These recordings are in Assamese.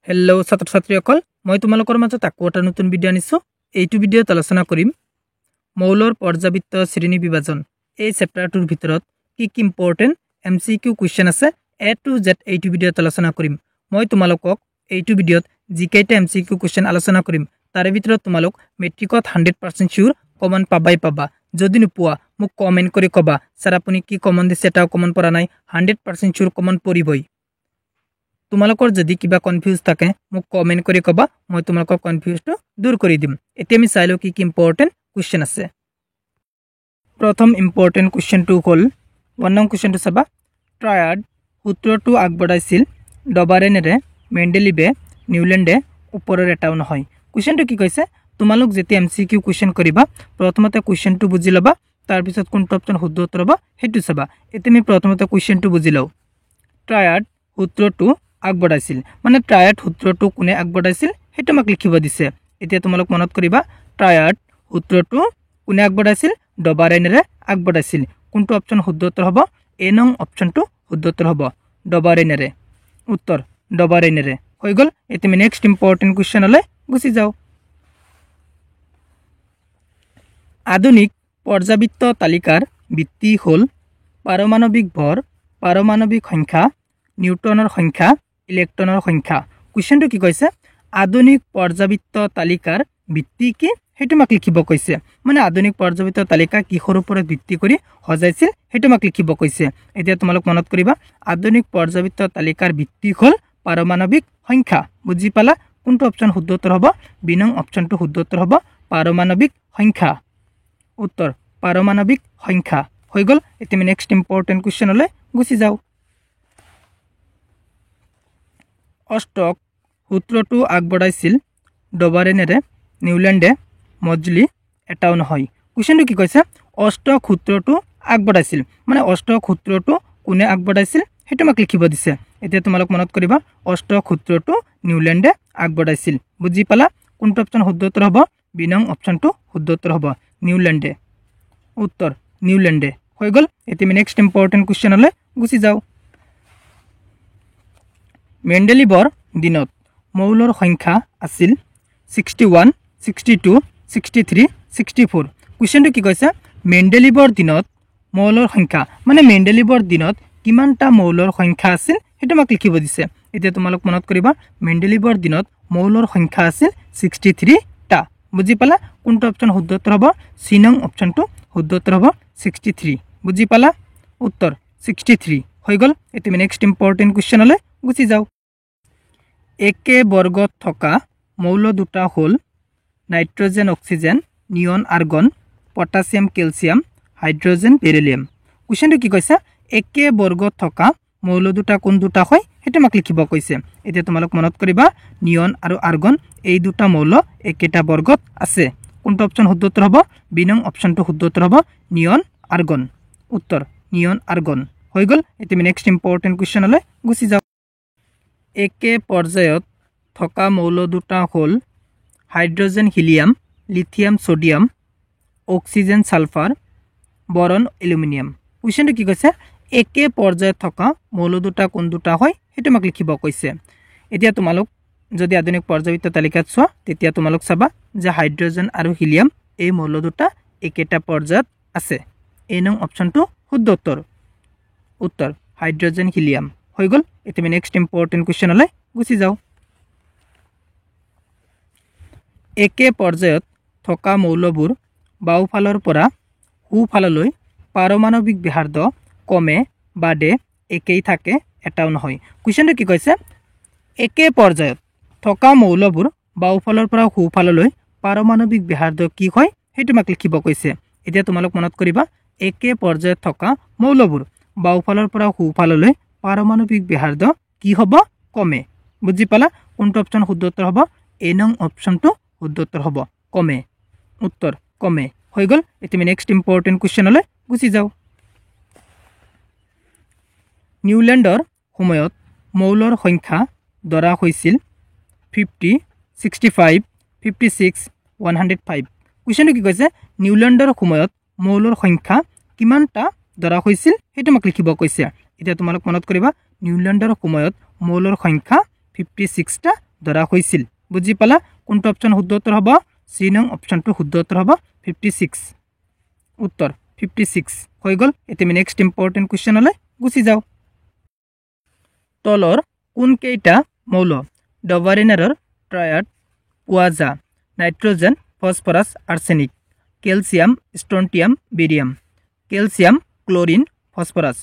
হেল্ল' ছাত্ৰ ছাত্ৰীসকল মই তোমালোকৰ মাজত আকৌ এটা নতুন ভিডিঅ' আনিছোঁ। এইটো ভিডিঅ'ত আলোচনা কৰিম মৌলৰ পৰ্যাবৃত্ত শ্ৰেণী বিভাজন এই চেপ্টাৰটোৰ ভিতৰত কি কি ইম্পৰ্টেণ্ট MCQ কুৱেশ্যন আছে A to Z এইটো ভিডিঅ'ত আলোচনা কৰিম। মই তোমালোকক এইটো ভিডিঅ'ত যিকেইটা MCQ কুৱেশ্যন আলোচনা কৰিম তাৰে ভিতৰত তোমালোক মেট্ৰিকত 100% চিউৰ কমন পাবা। যদি নোপোৱা মোক কমেণ্ট কৰি ক'বা, ছাৰ আপুনি কি কমন দিছে এটাও কমন পৰা নাই, 100% চিউৰ কমন পৰিবই। তোমালোকৰ যদি কিবা কনফিউজ থাকে মোক কমেণ্ট কৰি ক'বা, মই তোমালোকৰ কনফিউজটো দূৰ কৰি দিম। এতিয়া আমি চাই লওঁ কি কি ইম্পৰ্টেণ্ট কুৱেশ্যন আছে। প্ৰথম ইম্পৰ্টেণ্ট কুৱেশ্যনটো হ'ল 1 নং কুৱেশ্যনটো চাবা। ট্ৰায়াড সূত্ৰটো আগবঢ়াইছিল ডবাৰেনেৰে, মেণ্ডেলিভে, নিউলেণ্ডে, ওপৰৰ এটাও নহয়। কুৱেশ্যনটো কি কৈছে, তোমালোক যেতিয়া MCQ কুৱেশ্যন কৰিবা প্ৰথমতে কুৱেশ্যনটো বুজি ল'বা, তাৰপিছত কোনটো অপশ্যন শুদ্ধ উত্তৰ হ'ব সেইটো চাবা। এতিয়া আমি প্ৰথমতে কুৱেশ্যনটো বুজি লওঁ। ট্ৰায়াড সূত্ৰটো আগবঢ়াইছিল মানে ট্ৰায়াড সূত্ৰটো কোনে আগবঢ়াইছিল সেইটো আমাক লিখিব দিছে। এতিয়া তোমালোক মনত কৰিবা ট্ৰায়াড সূত্ৰটো কোনে আগবঢ়াইছিল, ডবাৰেনেৰে আগবঢ়াইছিল। কোনটো অপশ্যন শুদ্ধ উত্তৰ হ'ব, A নং অপশ্যনটো শুদ্ধ উত্তৰ হ'ব, ডবাৰেনেৰে। উত্তৰ ডবাৰেনেৰে হৈ গ'ল। এতিয়া আমি নেক্সট ইম্পৰ্টেণ্ট কুৱেশ্যনলৈ গুচি যাওঁ। আধুনিক পৰ্যাবৃত্ত তালিকাৰ ভিত্তি হ'ল পাৰমাণৱিক ভৰ, পাৰমাণৱিক সংখ্যা, নিউটনৰ সংখ্যা, ইলেক্ট্ৰনৰ সংখ্যা। কুৱেশ্যনটো কি কৈছে, আধুনিক পৰ্যাবৃত্ত তালিকাৰ ভিত্তি কি সেইটো আমাক লিখিব কৈছে। মানে আধুনিক পৰ্যাবৃত্ত তালিকা কিহৰ ওপৰত ভিত্তি কৰি সজাইছিল সেইটো আমাক লিখিব কৈছে। এতিয়া তোমালোক মনত কৰিবা আধুনিক পৰ্যাবৃত্ত তালিকাৰ ভিত্তি হ'ল পাৰমাণৱিক সংখ্যা। বুজি পালা, কোনটো অপশ্যন শুদ্ধ উত্তৰ হ'ব, B নং অপশ্যনটো শুদ্ধ উত্তৰ হ'ব, পাৰমাণৱিক সংখ্যা। উত্তৰ পাৰমাণৱিক সংখ্যা হৈ গ'ল। এতিয়া আমি নেক্সট ইম্পৰ্টেণ্ট কুৱেশ্যনলৈ গুচি যাওঁ। অষ্টক সূত্ৰটো আগবঢ়াইছিল ডবাৰেনেৰে, নিউলেণ্ডে, মজলি, এটাও নহয়। কুৱেশ্যনটো কি কৈছে, অষ্টক সূত্ৰটো আগবঢ়াইছিল মানে অষ্টক সূত্ৰটো কোনে আগবঢ়াইছিল সেইটো আমাক লিখিব দিছে। এতিয়া তোমালোক মনত কৰিবা অষ্টক সূত্ৰটো নিউলেণ্ডে আগবঢ়াইছিল। বুজি পালা, কোনটো অপশ্যন শুদ্ধ উত্তৰ হ'ব, B নং অপশ্যনটো শুদ্ধ উত্তৰ হ'ব, নিউলেণ্ডে। উত্তৰ নিউলেণ্ডে হৈ গ'ল। এতিয়া আমি নেক্সট ইম্পৰ্টেণ্ট কুৱেশ্যনলৈ গুচি যাওঁ। মেণ্ডেলিভৰ দিনত মৌলৰ সংখ্যা আছিল 61, 62, 63, 64। কুৱেশ্যনটো কি কৈছে, মেণ্ডেলিভৰ দিনত মৌলৰ সংখ্যা মানে মেণ্ডেলিভৰ দিনত কিমানটা মৌলৰ সংখ্যা আছিল সেইটো আমাক লিখিব দিছে। এতিয়া তোমালোক মনত কৰিবা মেণ্ডেলিভৰ দিনত মৌলৰ সংখ্যা আছিল 63টা। বুজি পালা, কোনটো অপশ্যন শুদ্ধ উত্তৰ হ'ব, C নং অপশ্যনটো শুদ্ধ উত্তৰ হ'ব, 63। বুজি পালা, উত্তৰ 63 হৈ গ'ল। এতিয়া আমি নেক্সট ইম্পৰ্টেণ্ট কুৱেশ্যনলৈ গুচি যাওঁ। একে বৰ্গত থকা মৌল দুটা হ'ল nitrogen, oxygen, neon, argon, potassium, calcium, hydrogen, beryllium. কুৱেশ্যনটো কি কৈছে, একে বৰ্গত থকা মৌল দুটা কোন দুটা হয় সেইটো আমাক লিখিব কৈছে। এতিয়া তোমালোক মনত কৰিবা নিয়ন আৰু আৰ্গন এই দুটা মৌল একেটা বৰ্গত আছে। কোনটো অপশ্যন শুদ্ধ উত্তৰ হ'ব, B নং অপশ্যনটো শুদ্ধ উত্তৰ হ'ব, নিয়ন, আৰ্গন। উত্তৰ নিয়ন, আৰ্গন হৈ গ'ল। এতিয়া আমি নেক্সট ইম্পৰ্টেণ্ট কুৱেশ্যনলৈ গুচি যাওঁ। একে পৰ্যায়ত থকা মৌল দুটা হ'ল hydrogen, helium, lithium, sodium, oxygen, sulphur, বৰণ, এলুমিনিয়াম। কুৱেশ্যনটো কি কৈছে, একে পৰ্যায়ত থকা মৌল দুটা কোন দুটা হয় সেইটো আমাক লিখিব কৈছে। এতিয়া তোমালোক যদি আধুনিক পৰ্যাবৃত্ত তালিকাত চোৱা তেতিয়া তোমালোক চাবা যে হাইড্ৰজেন আৰু হিলিয়াম এই মৌল দুটা একেটা পৰ্যায়ত আছে। A নং অপশ্যনটো শুদ্ধ উত্তৰ, উত্তৰ হাইড্ৰজেন, হিলিয়াম হৈ গ'ল। এতিয়া আমি নেক্সট ইম্পৰ্টেণ্ট কুৱেশ্যনলৈ গুচি যাওঁ। একে পৰ্যায়ত থকা মৌলবোৰ বাওঁফালৰ পৰা সোঁফাললৈ পাৰমাণৱিক ব্যাসাৰ্ধ কমে বাঢ়ে, একেই থাকে, এটাও নহয়। কুৱেশ্যনটো কি কৈছে, একে পৰ্যায়ত থকা মৌলবোৰ বাওঁফালৰ পৰা সোঁফাললৈ পাৰমাণৱিক ব্যাসাৰ্ধ কি হয় সেইটো আমাক লিখিব কৈছে। এতিয়া তোমালোক মনত কৰিবা একে পৰ্যায়ত থকা মৌলবোৰ বাওঁফালৰ পৰা সোঁফাললৈ পাৰমাণৱিক ব্যাসাৰ্ধ কি হ'ব, কমে। বুজি পালা, কোনটো অপশ্যন শুদ্ধ উত্তৰ হ'ব, A নং অপশ্যনটো শুদ্ধ উত্তৰ হ'ব, কমে। উত্তৰ কমে হৈ গ'ল। এতিয়া আমি নেক্সট ইম্পৰ্টেণ্ট কুৱেশ্যনলৈ গুচি যাওঁ। নিউলেণ্ডৰ সময়ত মৌলৰ সংখ্যা ধৰা হৈছিল 50, 65, 56, 105। কুৱেশ্যনটো কি কৈছে, নিউলেণ্ডৰ সময়ত মৌলৰ সংখ্যা কিমানটা ধৰা হৈছিল সেইটো আমাক লিখিব কৈছে। এতিয়া তোমালোক মনত কৰিবা নিউলেণ্ডৰ সময়ত মৌলৰ সংখ্যা 56টা ধৰা হৈছিল বুজি পালা কোনটো অপচন শুদ্ধ উত্তৰ হ'ব সি নং অপচনটো শুদ্ধ উত্তৰ হ'ব 56 উত্তৰ 56 হৈ গল এতিয়া নেক্সট ইম্পৰ্টেন্ট কোৱেশ্চনলৈ গুছি যাও তলৰ কোন কেইটা মৌল ডভাৰেনাৰৰ ট্ৰায়াড পোৱা যা nitrogen phosphorus arsenic calcium strontium barium calcium chlorine phosphorus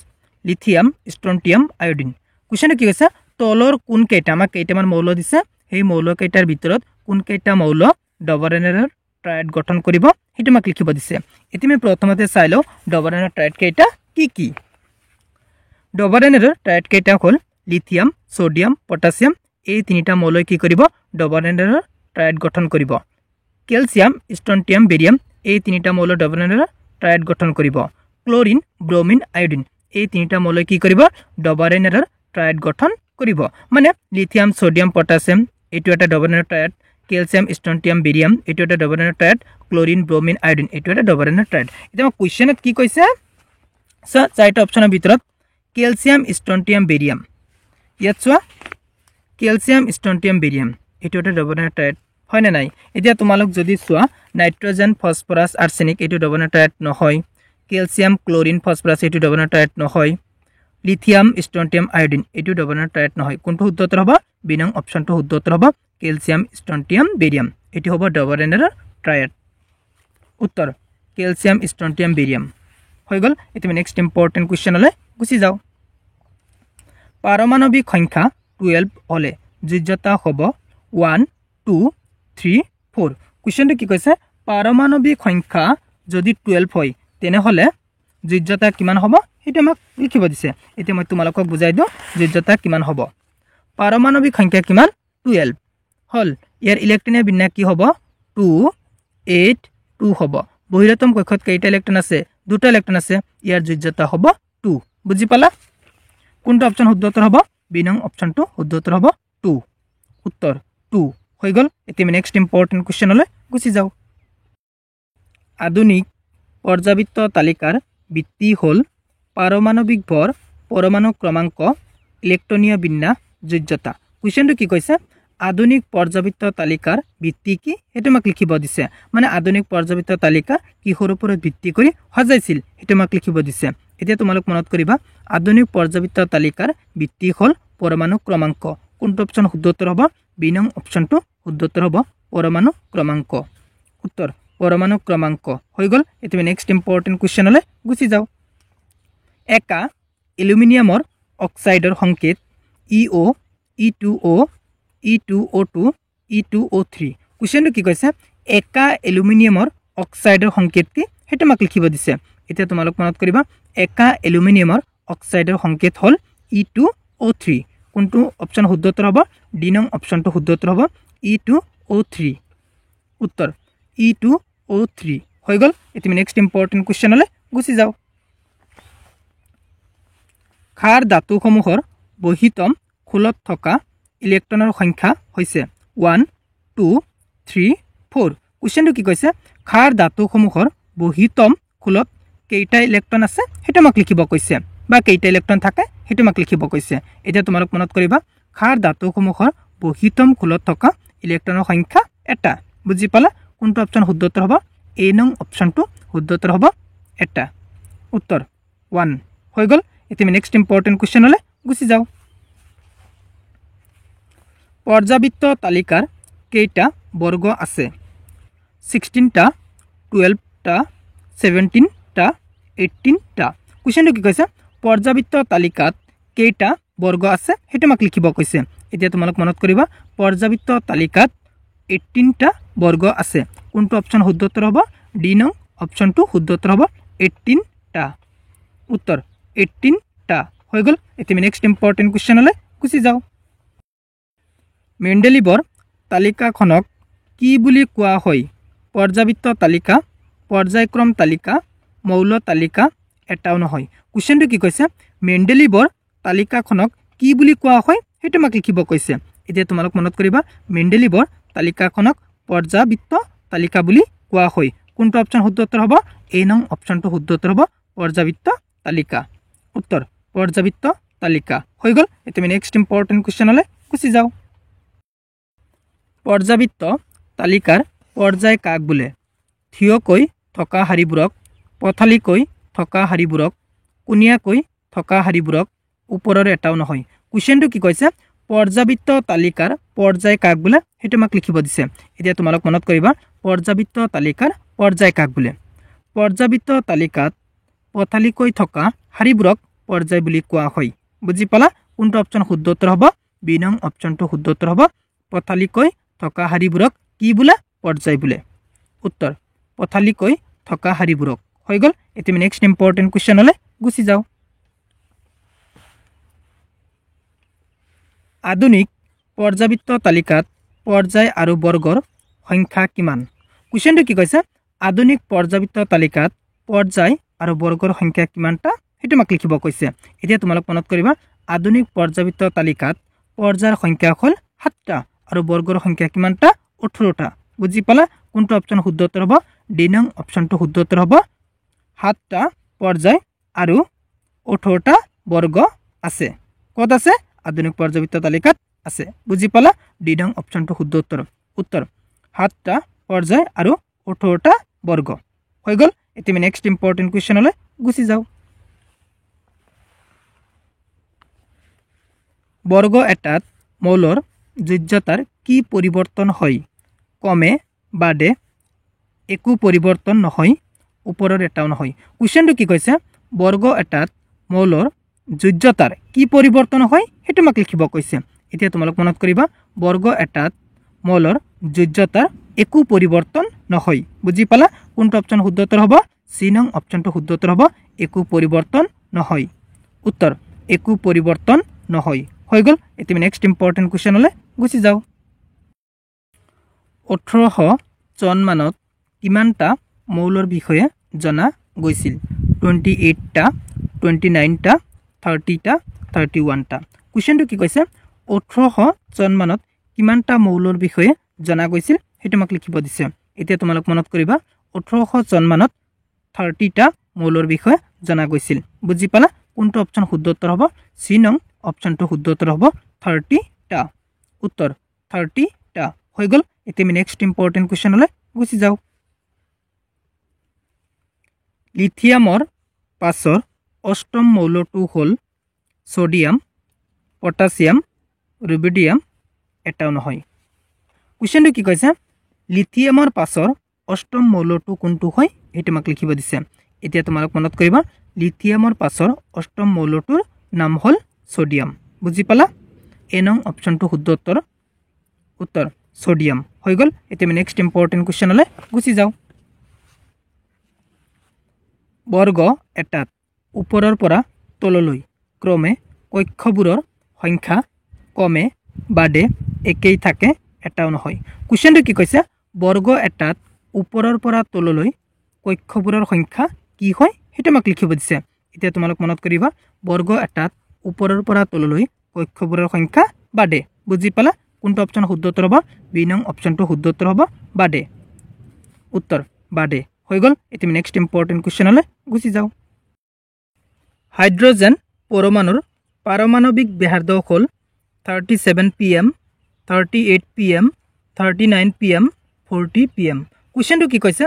lithium strontium iodine কোশ্চেনটো কি কৈছে তলৰ কোন কেইটা আমাক কেইটামান মৌল দিছে সেই মৌল কেইটাৰ ভিতৰত কোন কেইটা মৌল ডভাৰেনাৰৰ ট্ৰায়াড গঠন কৰিব হেতু আমাক লিখিব দিছে এতিয়া আমি প্ৰথমতে চাই লও ডভাৰেনাৰৰ ট্ৰায়াড কেইটা কি কি ডভাৰেনাৰৰ ট্ৰায়াড কেইটা হ'ল লিথিয়াম সোডিয়াম পটাছিয়াম এই তিনিটা মৌল কি কৰিব ডভাৰেনাৰৰ ট্ৰায়াড গঠন কৰিব ক্যালসিয়াম স্ট্ৰন্টিয়াম বেৰিয়াম এই তিনিটা মৌল ডভাৰেনাৰৰ ট্ৰায়াড গঠন কৰিব ক্লোৰিন ব্ৰোমিন আয়োডিন এই তিনিটা মৌল কি কৰিব ডভাৰেনাৰৰ ট্ৰায়াড গঠন কৰিব মানে লিথিয়াম সোডিয়াম পটাছিয়াম এটো এটা ডভাৰেনাৰৰ ট্ৰায়াড ক্যালসিয়াম স্ট্ৰন্টিয়াম বেৰিয়াম এটো এটা ডভাৰেনাৰৰ ট্ৰায়াড ক্লোৰিন ব্ৰোমিন আয়োডিন এটো এটা ডভাৰেনাৰৰ ট্ৰায়াড এতিয়া কোৱেশ্চনত কি কৈছে চাৰিটা অপচনৰ ভিতৰত ক্যালসিয়াম স্ট্ৰন্টিয়াম বেৰিয়াম ইয়াত চোৱা ক্যালসিয়াম স্ট্ৰন্টিয়াম বেৰিয়াম এটো এটা ডভাৰেনাৰৰ ট্ৰায়াড হয় না নাই এতিয়া তোমালোক যদি চোৱা নাইট্ৰজেন ফসফৰাস আৰ্সেনিক এটো ডভাৰেনাৰৰ ট্ৰায়াড নহয় ক্যালসিয়াম ক্লোৰিন ফসফৰাস এটো ডভাৰেনাৰৰ ট্ৰায়াড নহয় লিথিয়াম স্ট্ৰন্টিয়াম আয়োডিন এটো ডভাৰেনাৰৰ ট্ৰায়াড নহয় কোনটো শুদ্ধ উত্তৰ হ'ব বি নং অপচনটো শুদ্ধ উত্তৰ হ'ব ক্যালসিয়াম স্ট্ৰন্টিয়াম বেৰিয়াম এটো হ'ব ডভাৰেনাৰৰ ট্ৰায়াড উত্তৰ ক্যালসিয়াম স্ট্ৰন্টিয়াম বেৰিয়াম হৈ গল এতিয়া নেক্সট ইম্পৰ্টেন্ট কোৱেশ্চনলৈ গুছি যাও পাৰমাণৱিক সংখ্যা 12 হলে যোজ্যতা হ'ব 1 2 3 4 কোৱেশ্চনটো কি কৈছে পাৰমাণৱিক সংখ্যা যদি 12 হয় তেনেহলে যোজ্যতা কিমান হ'ব এটা আমাক লিখিব দিছে এতিয়া মই তোমালোকক বুজাই দিও যোজ্যতা কিমান হ'ব পাৰমাণৱিক সংখ্যা কিমান 12 হল ইয়াৰ ইলেক্ট্ৰনৰ বিন্যাস কি হ'ব 2 8 2 হ'ব বহিৰতম কক্ষত কেইটা ইলেক্ট্ৰন আছে দুটা ইলেক্ট্ৰন আছে ইয়াৰ যোজ্যতা হ'ব 2 বুজি পালা কোনটো অপচন শুদ্ধ উত্তৰ হ'ব বি নং অপচনটো শুদ্ধ উত্তৰ হ'ব 2 উত্তৰ 2 হৈ গল এতিয়া নেক্সট ইম্পৰ্টেন্ট কোৱেশ্চনলৈ গুছি যাও আধুনিক পৰ্যাবৃত্ত তালিকাৰ ভিত্তি হ'ল পাৰমাণৱিক ভৰ পৰমাণু ক্ৰমাংক ইলেক্ট্ৰনীয় বিন্যাস যোজ্যতা কোৱেশ্চনটো কি কৈছে আধুনিক পৰ্যাবৃত্ত তালিকাৰ ভিত্তি কি হেতু আমাক লিখিব দিছে মানে আধুনিক পৰ্যাবৃত্ত তালিকা কিহৰ ওপৰত ভিত্তি কৰি সজাইছিল হেতু আমাক লিখিব দিছে এতিয়া তোমালোক মনত কৰিবা আধুনিক পৰ্যাবৃত্ত তালিকাৰ ভিত্তি হ'ল পৰমাণু ক্ৰমাংক কোনটো অপচন শুদ্ধ উত্তৰ হ'ব বি নং অপচনটো শুদ্ধ উত্তৰ হ'ব পৰমাণু ক্ৰমাংক উত্তৰ পৰমাণু ক্ৰমাংক হৈ গল এতিয়া নেক্সট ইম্পৰ্টেন্ট কোৱেশ্চনলৈ গুছি যাও একা এলুমিনিয়ামৰ অক্সাইডৰ সংকেত EO E2O E2O2 E2O3 কোৱেশ্চনটো কি কৈছে একা এলুমিনিয়ামৰ অক্সাইডৰ সংকেত কি হেতু আমাক লিখিব দিছে এতিয়া তোমালোক মনত কৰিবা একা এলুমিনিয়ামৰ অক্সাইডৰ সংকেত হ'ল E2O3 কোনটো অপচন শুদ্ধ উত্তৰ হ'ব ডি নং অপচনটো শুদ্ধ উত্তৰ হ'ব E2O3 উত্তৰ E2O3 হৈ গল এতিয়া নেক্সট ইম্পৰ্টেন্ট কোৱেশ্চনলৈ গুছি যাও ক্ষাৰ ধাতুসমূহৰ বহিতম খোলত থকা ইলেক্ট্ৰনৰ সংখ্যা হৈছে 1 2 3 4 কোৱেশ্চনটো কি কৈছে ক্ষাৰ ধাতুসমূহৰ বহিতম খোলত কেইটা ইলেক্ট্ৰন আছে হেতু আমাক লিখিব কৈছে বা কেইটা ইলেক্ট্ৰন থাকে হেতু আমাক লিখিব কৈছে এতিয়া তোমালোক মনত কৰিবা ক্ষাৰ ধাতুসমূহৰ বহিতম খোলত থকা ইলেক্ট্ৰনৰ সংখ্যা এটা বুজি পালা কোনটো অপচন শুদ্ধ উত্তৰ হ'ব এ নং অপচনটো শুদ্ধ উত্তৰ হ'ব এটা উত্তৰ 1 হৈ গল এতিয়া নেক্সট ইম্পৰ্টেন্ট কোৱেশ্চনলৈ গুছি যাও পৰ্যাবৃত্ত তালিকাৰ কেইটা বৰ্গ আছে 16টা 12টা 17টা 18টা কোৱেশ্চনটো কি কৈছে পৰ্যাবৃত্ত তালিকাত কেইটা বৰ্গ আছে হেতু আমাক লিখিব কৈছে এতিয়া তোমালোক মনত কৰিবা পৰ্যাবৃত্ত তালিকাত 18টা বৰ্গ আছে কোনটো অপচন শুদ্ধ উত্তৰ হ'ব ডি নং অপচনটো শুদ্ধ উত্তৰ হ'ব 18টা উত্তৰ 18টা হৈ গল এতিয়া নেক্সট ইম্পৰ্টেন্ট কোৱেশ্চনলৈ গুছি যাও মেণ্ডেলিভৰ তালিকাখনক কি বুলি কোৱা হয় পৰ্যাবৃত্ত তালিকা পৰ্যায়ক্ৰম তালিকা মৌল তালিকা এটাও নহয় কোৱেশ্চনটো কি কৈছে মেণ্ডেলিভৰ তালিকাখনক কি বুলি কোৱা হয় হেতু আমাক লিখিব কৈছে এতিয়া তোমালোক মনত কৰিবা মেণ্ডেলিভৰ তালিকাখনক পৰ্যাবৃত্ত তালিকা বুলি কোৱা হয় কোনটো অপচন শুদ্ধ উত্তৰ হ'ব এ নং অপচনটো শুদ্ধ উত্তৰ হ'ব পৰ্যাবৃত্ত তালিকা উত্তৰ পৰ্যাবৃত্ত তালিকা হৈ গল এতিয়া নেক্সট ইম্পৰ্টেন্ট কোৱেশ্চনলৈ গুছি যাও পৰ্যাবৃত্ত তালিকাৰ পৰ্যায় কাক বোলে থিয়কৈ থকা শাৰীবোৰক পথালিকৈ থকা শাৰীবোৰক কোণীয়াকৈ থকা শাৰীবোৰক ওপৰৰ এটাও নহয় কুৱেশ্যনটো কি কৈছে পৰ্যাবৃত্ত তালিকাৰ পৰ্যায় কাক বোলে সেইটো আমাক লিখিব দিছে এতিয়া তোমালোক মনত কৰিবা পৰ্যাবৃত্ত তালিকাৰ পৰ্যায় কাক বোলে পৰ্যাবৃত্ত তালিকাত পথালিকৈ থকা শাৰীবোৰক পৰ্যায় বুলি কোৱা হয় বুজি পালা কোনটো অপচন শুদ্ধ উত্তৰ হ'ব বি নং অপচনটো শুদ্ধ উত্তৰ হ'ব পথালিকৈ থকা শাৰীবোৰক কি বোলে পৰ্যায় বোলে উত্তৰ পথালিকৈ থকা শাৰীবোৰক হৈ গ'ল এতিয়া নেক্সট ইম্পৰ্টেণ্ট কুৱেশ্যনলৈ গুচি যাওঁ আধুনিক পৰ্যাবৃত্ত তালিকাত পৰ্যায় আৰু বৰ্গৰ সংখ্যা কিমান কুৱেশ্যনটো কি কৈছে আধুনিক পৰ্যাবৃত্ত তালিকাত পৰ্যায় আৰু বৰ্গৰ সংখ্যা কিমানটা সেইটো আমাক লিখিব কৈছে এতিয়া তোমালোক মনত কৰিবা আধুনিক পৰ্যাবৃত্ত তালিকাত পৰ্যায়ৰ সংখ্যা হ'ল 7টা আৰু বৰ্গৰ সংখ্যা কিমানটা 18টা বুজি পালা কোনটো অপচন শুদ্ধ উত্তৰ হ'ব ডি নং অপচনটো শুদ্ধ উত্তৰ হ'ব 7টা পৰ্যায় আৰু 18টা বৰ্গ আছে ক'ত আছে আধুনিক পৰ্যাবৃত্ত তালিকাত আছে বুজি পালা ডি নং অপচনটো শুদ্ধ উত্তৰ উত্তৰ 7টা পৰ্যায় আৰু 18টা বৰ্গ হৈ গ'ল এতিয়া নেক্সট ইম্পৰ্টেণ্ট কুৱেশ্যনলৈ গুচি যাওঁ বৰ্গ এটাত মৌলৰ যোজ্যতাৰ কি পৰিৱৰ্তন হয় কমে বাদে একো পৰিৱৰ্তন নহয় ওপৰৰ এটাও নহয় কুৱেশ্যনটো কি কৈছে বৰ্গ এটাত মৌলৰ যোজ্যতাৰ কি পৰিৱৰ্তন হয় সেইটো আমাক লিখিব কৈছে এতিয়া তোমালোক মনত কৰিবা বৰ্গ এটাত মৌলৰ যোজ্যতাৰ একো পৰিৱৰ্তন নহয় বুজি পালা কোনটো অপচন শুদ্ধ উত্তৰ হ'ব চি নং অপচনটো শুদ্ধ উত্তৰ হ'ব একো পৰিৱৰ্তন নহয় উত্তৰ একো পৰিৱৰ্তন নহয় হৈ গ'ল এতিয়া নেক্সট ইম্পৰ্টেণ্ট কুৱেশ্যনলৈ গুচি যাওঁ 1800 চনমানত কিমানটা মৌলৰ বিষয়ে জনা গৈছিল 28টা 29টা 30টা 31টা কুৱেশ্যনটো কি কৈছে 1800 চনমানত কিমানটা মৌলৰ বিষয়ে জনা গৈছিল সেইটো আমাক লিখিব দিছে এতিয়া তোমালোক মনত কৰিবা 1800 চনমানত 30টা মৌলৰ বিষয়ে জনা গৈছিল বুজি পালা কোনটো অপচন শুদ্ধ উত্তৰ হ'ব চি নং অপচনটো শুদ্ধ উত্তৰ হ'ব 30টা উত্তৰ 30টা হৈ গ'ল এতিয়া নেক্সট ইম্পৰ্টেণ্ট কুৱেশ্যনলৈ গুচি যাওঁ লিথিয়ামৰ পাছৰ অষ্টম মৌলটো হ'ল সোডিয়াম পটাছিয়াম ৰুবিডিয়াম এটাও নহয় কুৱেশ্যনটো কি কৈছে লিথিয়ামৰ পাছৰ অষ্টম মৌলটো কোনটো হয় সেইটো আমাক লিখিব দিছে এতিয়া তোমালোক মনত কৰিবা লিথিয়ামৰ পাছৰ অষ্টম মৌলটোৰ নাম হ'ল সোডিয়াম বুজি পালা এ নং অপচনটো শুদ্ধ উত্তৰ উত্তৰ সোডিয়াম হৈ গ'ল এতিয়া নেক্সট ইম্পৰ্টেণ্ট কুৱেশ্যনলৈ গুচি যাওঁ বৰ্গ এটাত ওপৰৰ পৰা তললৈ ক্ৰমে কক্ষবোৰৰ সংখ্যা কমে বাদে একেই থাকে এটাও নহয় কুৱেশ্যনটো কি কৈছে বৰ্গ এটাত ওপৰৰ পৰা তললৈ কক্ষবোৰৰ সংখ্যা কি হয় সেইটো আমাক লিখিব দিছে এতিয়া তোমালোক মনত কৰিবা বৰ্গ এটাত ওপৰৰ পৰা তললৈ কক্ষবোৰৰ সংখ্যা বাদে বুজি পালা কোনটো অপচন শুদ্ধ উত্তৰ হ'ব বি নং অপচনটো শুদ্ধ উত্তৰ হ'ব বাদে উত্তৰ বাদে হৈ গ'ল এতিয়া নেক্সট ইম্পৰ্টেণ্ট কুৱেশ্যনলৈ গুচি যাওঁ হাইড্ৰজেন পৰমাণুৰ পাৰমাণৱিক ব্যাসাৰ্ধ হ'ল 37 pm 38 pm 39 pm 40 pm কুৱেশ্যনটো কি কৈছে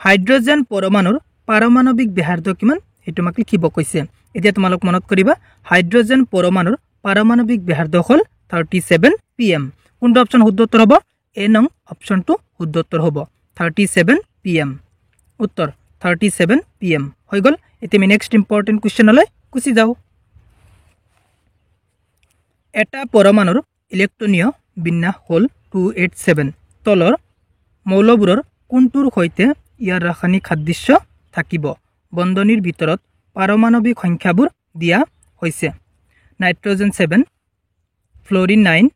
হাইড্ৰজেন পৰমাণুৰ পাৰমাণৱিক ব্যাসাৰ্ধ কিমান সেইটো আমাক লিখিব কৈছে এতিয়া তোমালোক মনত কৰিবা হাইড্ৰজেন পৰমাণুৰ পাৰমাণৱিক ব্যাসাৰ্ধ হ'ল 37 pm কোনটো অপচন শুদ্ধ উত্তৰ হ'ব এ নং অপচনটো শুদ্ধ উত্তৰ হ'ব 37 pm উত্তৰ 37 pm হৈ গ'ল এতিয়া নেক্সট ইম্পৰ্টেণ্ট কুৱেশ্যনলৈ গুচি যাওঁ এটা পৰমাণুৰ ইলেক্ট্ৰনীয় বিন্যাস হ'ল 287 তলৰ মৌলবোৰৰ কোনটোৰ সৈতে ইয়াৰ ৰাসায়নিক সাদৃশ্য থাকিব বন্ধনীৰ ভিতৰত পাৰমাণৱিক সংখ্যাবোৰ দিয়া হৈছে নাইট্ৰজেন 7 ফ্লোৰিন 9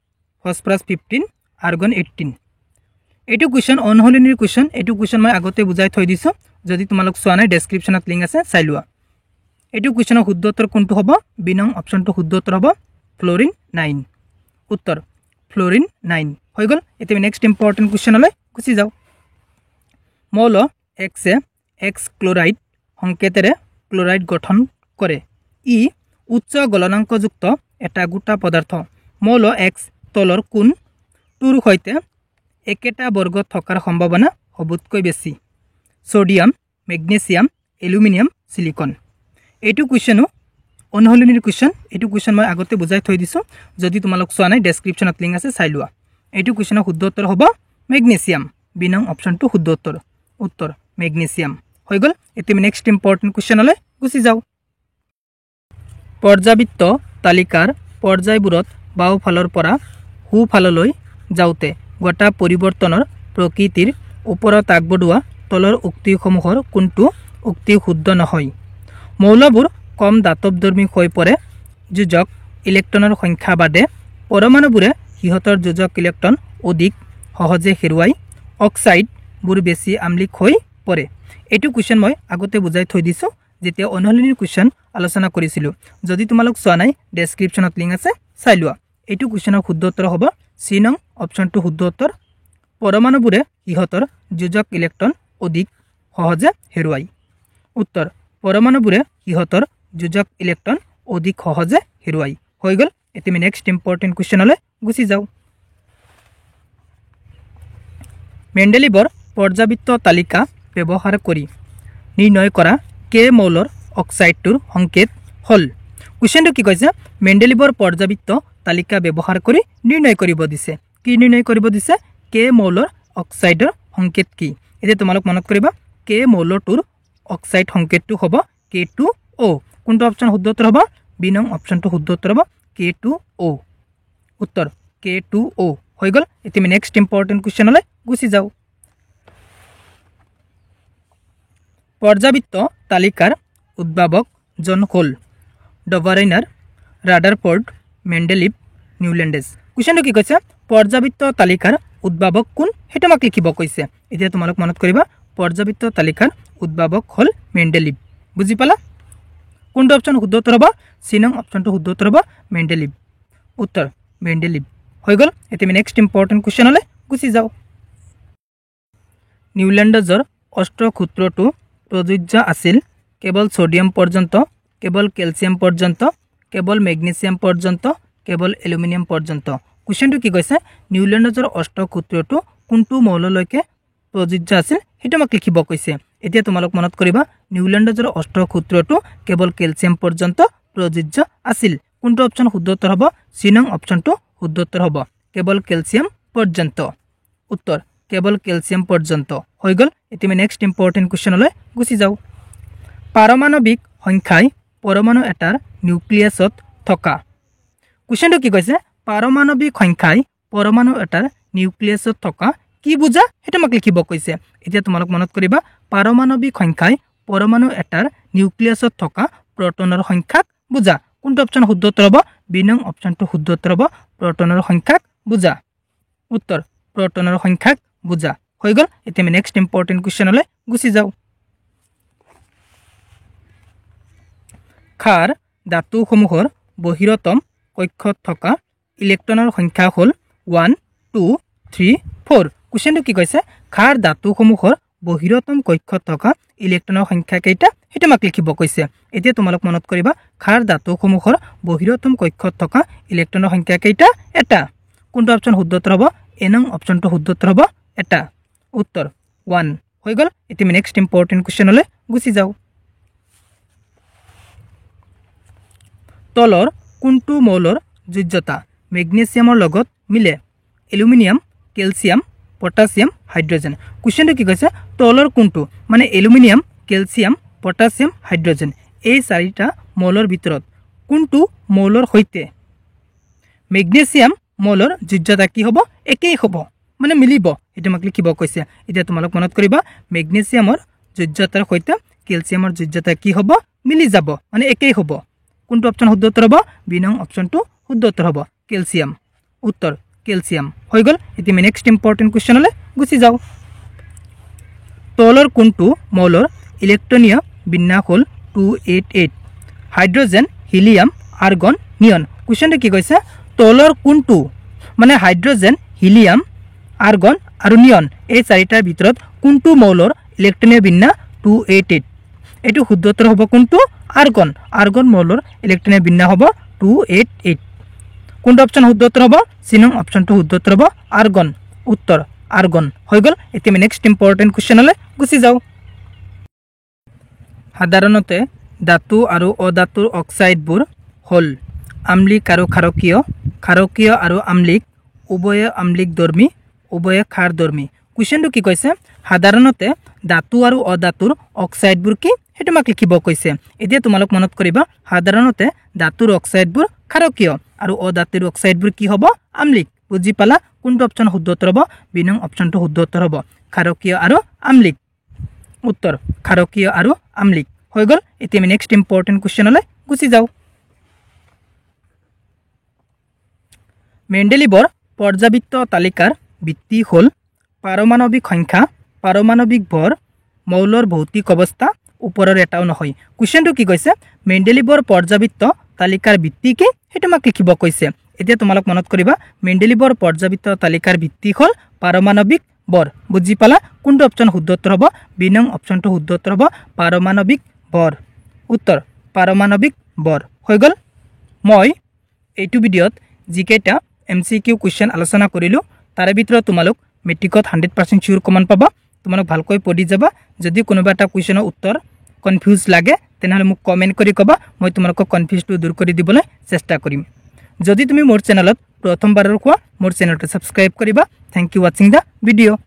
ফসফৰাছ 15 আৰ্গন 18 এইটো কুৱেশ্যন অনহলিনীৰ কুৱেশ্যন এইটো কুৱেশ্যন মই আগতে বুজাই থৈ দিছোঁ যদি তোমালোক চোৱা নাই ডেছক্ৰিপশ্যনত লিংক আছে চাই লোৱা এইটো কুৱেশ্যনৰ শুদ্ধ উত্তৰ কোনটো হ'ব বি নং অপচনটো শুদ্ধ উত্তৰ হ'ব ফ্লোৰিন 9 উত্তৰ ফ্লোৰিন 9 হৈ গ'ল এতিয়া নেক্সট ইম্পৰ্টেণ্ট কুৱেশ্যনলৈ গুচি যাওঁ মৌল এক্সে এক্স ক্লোৰাইড সংকেতেৰে ক্লোৰাইড গঠন কৰে ই উচ্চ গলনাংকযুক্ত এটা গোটা পদাৰ্থ মৌল এক্স তলৰ কোনটোৰ সৈতে একেটা বৰ্গত থকাৰ সম্ভাৱনা সবতকৈ বেছি সোডিয়াম মেগনেছিয়াম এলুমিনিয়াম সিলিকন এইটো কুৱেশ্যনো অনহলনিৰ কুৱেশ্যন এইটো কুৱেশ্যন মই আগতে বুজাই থৈ দিছোঁ যদি তোমালোক চোৱা নাই ডেছক্ৰিপশ্যনত লিংক আছে চাই লোৱা এইটো কুৱেশ্যনৰ শুদ্ধ উত্তৰ হ'ব মেগনেছিয়াম বি নং অপশ্যনটো শুদ্ধ উত্তৰ মেগনেছিয়াম হৈ গ'ল এতিয়া আমি নেক্সট ইম্পৰ্টেণ্ট কুৱেশ্যনলৈ গুচি যাওঁ পৰ্যাবৃত্ত তালিকাৰ পৰ্যায়বোৰত বাওঁফালৰ পৰা সোঁফাললৈ যাওঁতে ঘটা পৰিৱৰ্তনৰ প্ৰকৃতিৰ ওপৰত আগবঢ়োৱা তলৰ উক্তিসমূহৰ কোনটো উক্তি শুদ্ধ নহয় মৌলবোৰ কম দাতৱধৰ্মী হৈ পৰে যোজক ইলেক্ট্ৰনৰ সংখ্যা বাদে পৰমাণুবোৰে সিহঁতৰ যোজক ইলেক্ট্ৰন অধিক সহজে হেৰুৱাই অক্সাইডবোৰ বেছি আম্লিক হৈ পৰে এইটো কুৱেশ্যন মই আগতে বুজাই থৈ দিছোঁ যেতিয়া অনহলনিৰ কুৱেশ্যন আলোচনা কৰিছিলোঁ যদি তোমালোক চোৱা নাই ডেছক্ৰিপশ্যনত লিংক আছে চাই লোৱা এইটো কুৱেশ্যনৰ শুদ্ধ উত্তৰ হ'ব চি নং অপশ্যনটো শুদ্ধ উত্তৰ পৰমাণুবোৰে সিহঁতৰ যোজক ইলেক্ট্ৰন অধিক সহজে হেৰুৱাই উত্তৰ পৰমাণুবোৰে সিহঁতৰ যোজক ইলেক্ট্ৰন অধিক সহজে হেৰুৱাই হৈ গ'ল এতিয়া আমি নেক্সট ইম্পৰ্টেণ্ট কুৱেশ্যনলৈ গুচি যাওঁ মেণ্ডেলিভৰ পৰ্যাবৃত্ত তালিকা ব্যৱহাৰ কৰি নিৰ্ণয় কৰা কে মৌলৰ অক্সাইডটোৰ সংকেত হ'ল কুৱেশ্যনটো কি কৈছে মেণ্ডেলিভৰ পৰ্যাবৃত্ত তালিকা ব্যৱহাৰ কৰি নিৰ্ণয় কৰিব দিছে কি নিৰ্ণয় কৰিব দিছে কে মৌলৰ অক্সাইডৰ সংকেত কি এতিয়া তোমালোক মনত কৰিবা কে মৌলটোৰ অক্সাইড সংকেতটো হ'ব K2O কোনটো অপশ্যন শুদ্ধ উত্তৰ হ'ব বি নং অপশ্যনটো শুদ্ধ উত্তৰ হ'ব K2O উত্তৰ K2O হৈ গ'ল এতিয়া আমি নেক্সট ইম্পৰ্টেণ্ট কুৱেশ্যনলৈ গুচি যাওঁ পৰ্যাবৃত্ত তালিকাৰ উদ্ভাৱকজন হ'ল ডভাৰেইনাৰ ৰাদাৰফৰ্ড মেণ্ডেলিভ নিউলেণ্ডেজ কুৱেশ্যনটো কি কৈছে পৰ্যাবৃত্ত তালিকাৰ উদ্ভাৱক কোন সেইটো আমাক লিখিব কৈছে এতিয়া তোমালোক মনত কৰিবা পৰ্যাবৃত্ত তালিকাৰ উদ্ভাৱক হ'ল মেণ্ডেলিভ বুজি পালা কোনটো অপশ্যন শুদ্ধ উত্তৰ হ'ব চি নং অপশ্যনটো শুদ্ধ উত্তৰ হ'ব মেণ্ডেলিভ উত্তৰ মেণ্ডেলিভ হৈ গ'ল এতিয়া আমি নেক্সট ইম্পৰ্টেণ্ট কুৱেশ্যনলৈ গুচি যাওঁ নিউলেণ্ডেজৰ অষ্টসূত্ৰটো প্ৰযোজ্য আছিল কেৱল সোডিয়াম পৰ্যন্ত কেৱল কেলছিয়াম পৰ্যন্ত কেৱল মেগনেছিয়াম পৰ্যন্ত কেৱল এলুমিনিয়াম পৰ্যন্ত কুৱেশ্যনটো কি কৈছে নিউলেণ্ডেজৰ অষ্টসূত্ৰটো কোনটো মৌললৈকে প্ৰযোজ্য আছিল সেইটো আমাক লিখিব কৈছে এতিয়া তোমালোক মনত কৰিবা নিউলেণ্ডেজৰ অষ্টসূত্ৰটো কেৱল কেলছিয়াম পৰ্যন্ত প্ৰযোজ্য আছিল কোনটো অপশ্যন শুদ্ধ উত্তৰ হ'ব চি নং অপশ্যনটো শুদ্ধ উত্তৰ হ'ব কেৱল কেলছিয়াম পৰ্যন্ত উত্তৰ কেৱল কেলছিয়াম পৰ্যন্ত হৈ গ'ল এতিয়া আমি নেক্সট ইম্পৰ্টেণ্ট কুৱেশ্যনলৈ গুচি যাওঁ পাৰমাণৱিক সংখ্যাই পৰমাণু এটাৰ নিউক্লিয়াছত থকা কুৱেশ্যনটো কি কৈছে পাৰমাণৱিক সংখ্যাই পৰমাণু এটাৰ নিউক্লিয়াছত থকা কি বুজা সেইটো আমাক লিখিব কৈছে এতিয়া তোমালোক মনত কৰিবা পাৰমাণৱিক সংখ্যাই পৰমাণু এটাৰ নিউক্লিয়াছত থকা প্ৰটনৰ সংখ্যাক বুজা কোনটো অপশ্যন শুদ্ধ উত্তৰ হ'ব বি নং অপশ্যনটো শুদ্ধ উত্তৰ হ'ব প্ৰটনৰ সংখ্যাক বুজা উত্তৰ প্ৰটনৰ সংখ্যাক বুজা হৈ গ'ল এতিয়া আমি নেক্সট ইম্পৰ্টেণ্ট কুৱেশ্যনলৈ গুচি যাওঁ ক্ষাৰ ধাতুসমূহৰ বহিৰতম কক্ষত থকা ইলেক্ট্ৰনৰ সংখ্যা হ'ল 1 2 3 4 কুৱেশ্যনটো কি কৈছে ক্ষাৰ ধাতুসমূহৰ বহিৰতম কক্ষত থকা ইলেক্ট্ৰনৰ সংখ্যা কেইটা সেইটো আমাক লিখিব কৈছে এতিয়া তোমালোক মনত কৰিবা ক্ষাৰ ধাতুসমূহৰ বহিৰতম কক্ষত থকা ইলেক্ট্ৰনৰ সংখ্যা কেইটা এটা কোনটো অপশ্যন শুদ্ধ উত্তৰ হ'ব এ নং অপশ্যনটো শুদ্ধ উত্তৰ হ'ব এটা উত্তৰ 1 হৈ গ'ল এতিয়া আমি নেক্সট ইম্পৰ্টেণ্ট কুৱেশ্যনলৈ গুচি যাওঁ তলৰ কোনটো মৌলৰ যোজ্যতা মেগনেছিয়ামৰ লগত মিলে এলুমিনিয়াম কেলছিয়াম পটাছিয়াম হাইড্ৰজেন কুৱেশ্যনটো কি কৈছে তলৰ কোনটো মানে এলুমিনিয়াম কেলছিয়াম পটাছিয়াম হাইড্ৰজেন এই চাৰিটা মৌলৰ ভিতৰত কোনটো মৌলৰ সৈতে মেগনেছিয়াম মৌলৰ যোজ্যতা কি হ'ব একেই হ'ব মানে মিলিব এটা আমাক লিখিব কৈছে এতিয়া তোমালোক মনত কৰিবা মেগনেছিয়ামৰ যোজ্যতাৰ সৈতে কেলছিয়ামৰ যোজ্যতা কি হ'ব মিলি যাব মানে একেই হ'ব কোনটো অপশ্যন শুদ্ধ উত্তৰ হ'ব বি নং অপশ্যনটো শুদ্ধ উত্তৰ হ'ব কেলছিয়াম উত্তৰ কেলছিয়াম হৈ গ'ল এতিয়া আমি নেক্সট ইম্পৰ্টেণ্ট কুৱেশ্যনলৈ গুচি যাওঁ তলৰ কোনটো মৌলৰ ইলেক্ট্ৰনীয় বিন্যাস হ'ল 288 হাইড্ৰজেন হিলিয়াম আৰ্গন নিয়ন কুৱেশ্যনটো কি কৈছে তলৰ কোনটো মানে হাইড্ৰজেন হিলিয়াম আৰ্গন আৰু নিয়ন এই চাৰিটাৰ ভিতৰত কোনটো মৌলৰ ইলেক্ট্ৰনীয় বিন্যাস 288 এইটো শুদ্ধ উত্তৰ হ'ব কোনটো আৰ্গন আৰ্গন মৌলৰ ইলেক্ট্ৰনীয় বিন্যাস হ'ব 288 কোনটো অপশ্যন শুদ্ধ উত্তৰ হ'ব চি নং অপশ্যনটো শুদ্ধ উত্তৰ হ'ব আৰ্গন উত্তৰ আৰ্গন হৈ গ'ল এতিয়া আমি নেক্সট ইম্পৰ্টেণ্ট কুৱেশ্যনলৈ গুচি যাওঁ সাধাৰণতে ধাতু আৰু অধাতুৰ অক্সাইডবোৰ হ'ল আম্লিক আৰু ক্ষাৰকীয় আৰু আম্লিক উভয়ে আম্লিক ধৰ্মী উভয়ে ক্ষাৰ ধৰ্মী কুৱেশ্যনটো কি কৈছে সাধাৰণতে ধাতু আৰু অধাতুৰ অক্সাইডবোৰ কি সেইটো আমাক লিখিব কৈছে এতিয়া তোমালোক মনত কৰিবা সাধাৰণতে ধাতুৰ অক্সাইডবোৰ ক্ষাৰকীয় আৰু অধাতুৰ অক্সাইডবোৰ কি হ'ব আম্লিক বুজি পালা কোনটো অপচন শুদ্ধ উত্তৰ হ'ব বি নং অপচনটো শুদ্ধ উত্তৰ হ'ব ক্ষাৰকীয় আৰু আম্লিক উত্তৰ ক্ষাৰকীয় আৰু আম্লিক হৈ গ'ল এতিয়া আমি নেক্সট ইম্পৰ্টেণ্ট কুৱেশ্যনলৈ গুচি যাওঁ মেণ্ডেলিভৰ পৰ্যাবৃত্ত তালিকাৰ ভিত্তি হ'ল পাৰমাণৱিক সংখ্যা পাৰমাণৱিক ভৰ মৌলৰ ভৌতিক অৱস্থা ওপৰৰ এটাও নহয় কুৱেশ্যনটো কি কৈছে মেণ্ডেলিভৰ পৰ্যাবৃত্ত তালিকাৰ ভিত্তি কি সেইটো আমাক লিখিব কৈছে এতিয়া তোমালোক মনত কৰিবা মেণ্ডেলিভৰ পৰ্যাবৃত্ত তালিকাৰ ভিত্তি হ'ল পাৰমাণৱিক ভৰ বুজি পালা কোনটো অপচন শুদ্ধ উত্তৰ হ'ব বি নং অপচনটো শুদ্ধ উত্তৰ হ'ব পাৰমাণৱিক ভৰ উত্তৰ পাৰমাণৱিক ভৰ হৈ গ'ল মই এইটো ভিডিঅ'ত যিকেইটা MCQ কুৱেশ্যন আলোচনা কৰিলোঁ তাৰে ভিতৰত তোমালোক মেট্ৰিকত 100% চিয়ৰ কমন পাবা তোমালোক ভালকৈ পঢ়ি যাবা যদি কোনোবা এটা কুৱেশ্যনৰ উত্তৰ কনফিউজ লাগে তেনেহ'লে মোক কমেণ্ট কৰি ক'বা মই তোমালোকক কনফিউজটো দূৰ কৰি দিবলৈ চেষ্টা কৰিম যদি তুমি মোৰ চেনেলত প্ৰথমবাৰৰ কোৱা মোৰ চেনেলটো ছাবস্ক্ৰাইব কৰিবা থ্যাংক ইউ ৱাচিং দ্য ভিডিঅ'